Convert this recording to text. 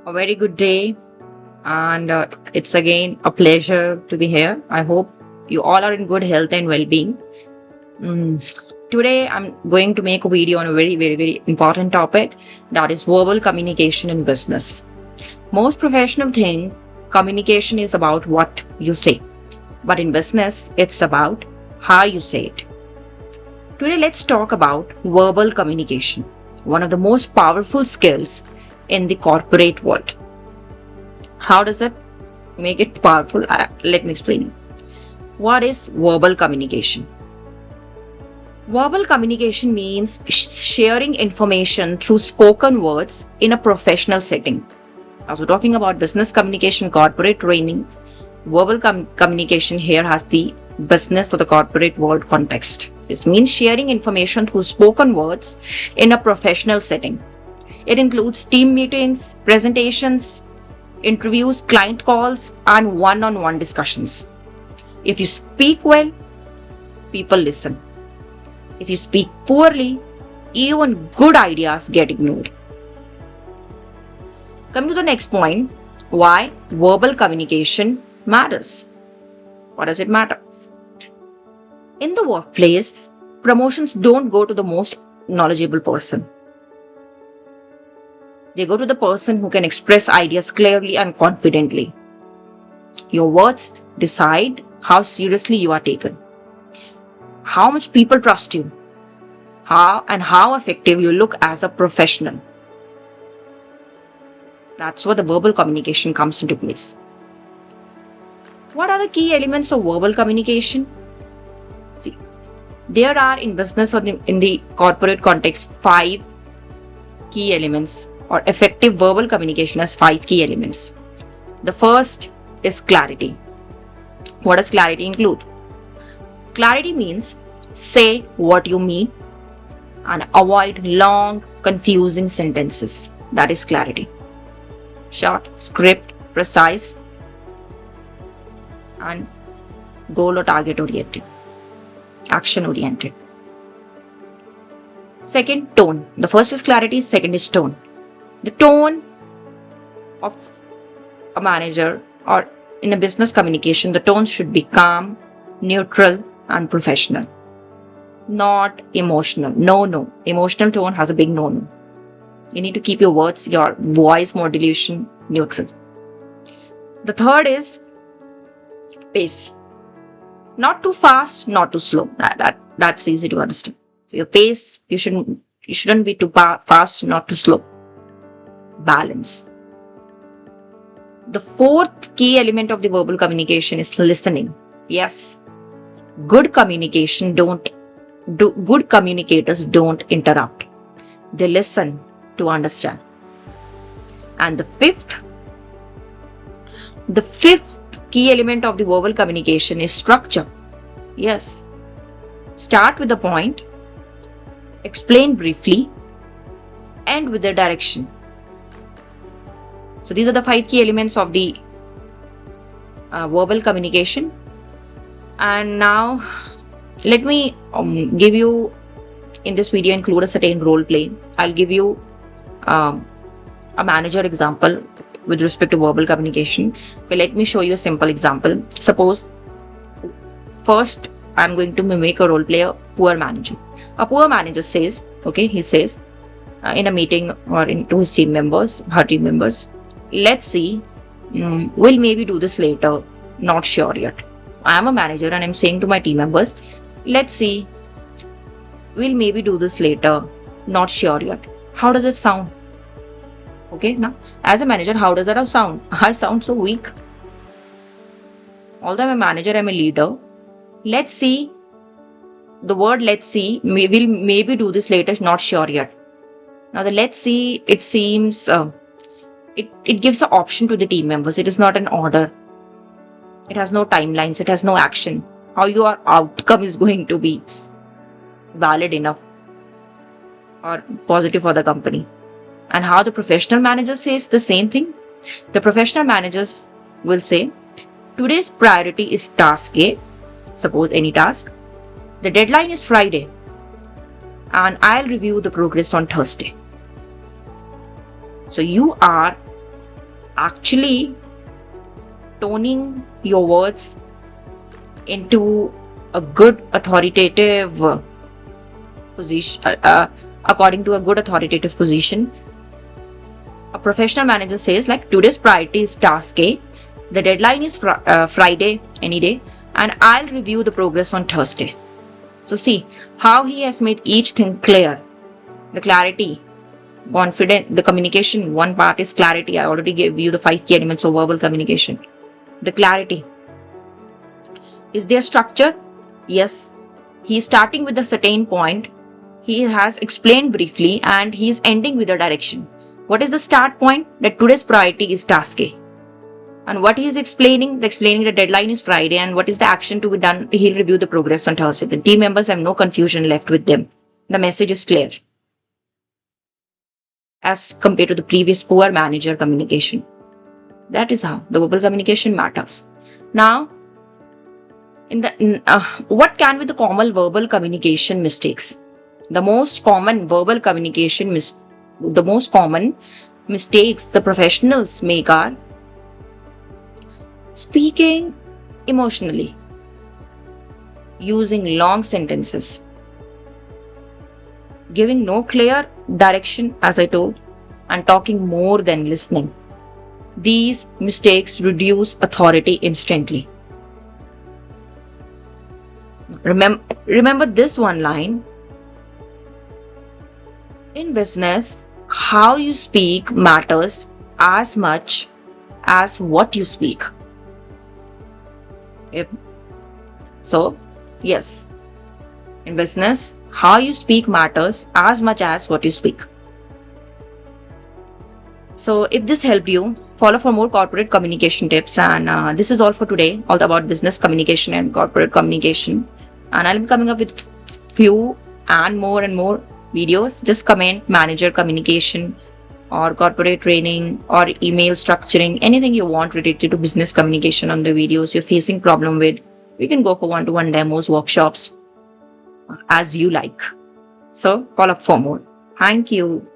A very good day, and it's again a pleasure to be here. I hope you all are in good health and well being. Mm. Today, I'm going to make a video on a very important topic, that is verbal communication in business. Most professional think communication is about what you say, but in business, it's about how you say it. Today, let's talk about verbal communication, one of the most powerful skills in the corporate world. How does it make it powerful? Let me explain. What is verbal communication? Verbal communication means sharing information through spoken words in a professional setting. As we're talking about business communication, corporate training, verbal communication here has the business or the corporate world context. This means sharing information through spoken words in a professional setting. It includes team meetings, presentations, interviews, client calls, and one-on-one discussions. If you speak well, people listen. If you speak poorly, even good ideas get ignored. Coming to the next point, why verbal communication matters. What does it matter? In the workplace, promotions don't go to the most knowledgeable person. They go to the person who can express ideas clearly and confidently. Your words decide how seriously you are taken, how much people trust you, how effective you look as a professional. That's where the verbal communication comes into place. What are the key elements of verbal communication? See, there are in business or in the corporate context 5 key elements, or effective verbal communication has 5 key elements. The first is clarity. What does clarity include? Clarity means say what you mean and avoid long, confusing sentences. That is clarity. Short, script, precise, and goal or target oriented, action oriented. Second, tone. The first is clarity, second is tone. The tone of a manager or in a business communication, the tone should be calm, neutral, and professional. Not emotional. No. Emotional tone has a big no. You need to keep your words, your voice modulation neutral. The third is pace. Not too fast, not too slow. That's easy to understand. So your pace, you shouldn't be too fast, not too slow. Balance. The fourth key element of the verbal communication is listening. Yes, good communication good communicators don't interrupt. They listen to understand. And the fifth key element of the verbal communication is structure. Yes, start with the point, explain briefly, end with the direction. So these are the 5 key elements of the verbal communication. And now let me give you, in this video, include a certain role play. I'll give you a manager example with respect to verbal communication. Okay, let me show you a simple example. Suppose first I'm going to mimic a role play, a poor manager. A poor manager says, he says in a meeting or to his team members, her team members, let's see, we'll maybe do this later, not sure yet. I am a manager and I'm saying to my team members, let's see, we'll maybe do this later, not sure yet. How does it sound? Okay, now as a manager, how does that sound? I sound so weak. Although I'm a manager, I'm a leader. Let's see, the word let's see, we'll maybe do this later, not sure yet. Now the let's see, it seems, it gives an option to the team members. It is not an order. It has no timelines. It has no action. How your outcome is going to be valid enough or positive for the company. And how the professional manager says the same thing. The professional managers will say, today's priority is task A, suppose any task. The deadline is Friday and I'll review the progress on Thursday. So you are actually toning your words into a good authoritative position, according to a good authoritative position. A professional manager says like, today's priority is task A, the deadline is Friday any day, and I'll review the progress on Thursday. So see how he has made each thing clear. The clarity, confident, the communication, one part is clarity. I already gave you the 5 key elements of verbal communication. The clarity. Is there structure? Yes. He is starting with a certain point. He has explained briefly and he is ending with a direction. What is the start point? That today's priority is task A. And what he is explaining the deadline is Friday, and what is the action to be done? He'll review the progress on Thursday. The team members have no confusion left with them. The message is clear. As compared to the previous poor manager communication. That is how the verbal communication matters. Now, what can be the common verbal communication mistakes? The most common mistakes the professionals make are speaking emotionally, using long sentences, giving no clear direction, as I told, and talking more than listening. These mistakes reduce authority instantly. Remember this one line. In business, how you speak matters as much as what you speak. So, yes, in business, how you speak matters as much as what you speak. So, if this helped you, follow for more corporate communication tips. And this is all for today, all about business communication and corporate communication. And I'll be coming up with few and more videos. Just comment manager communication or corporate training or email structuring, anything you want related to business communication on the videos you're facing problem with. We can go for one-to-one demos, workshops, as you like. So follow up for more. Thank you.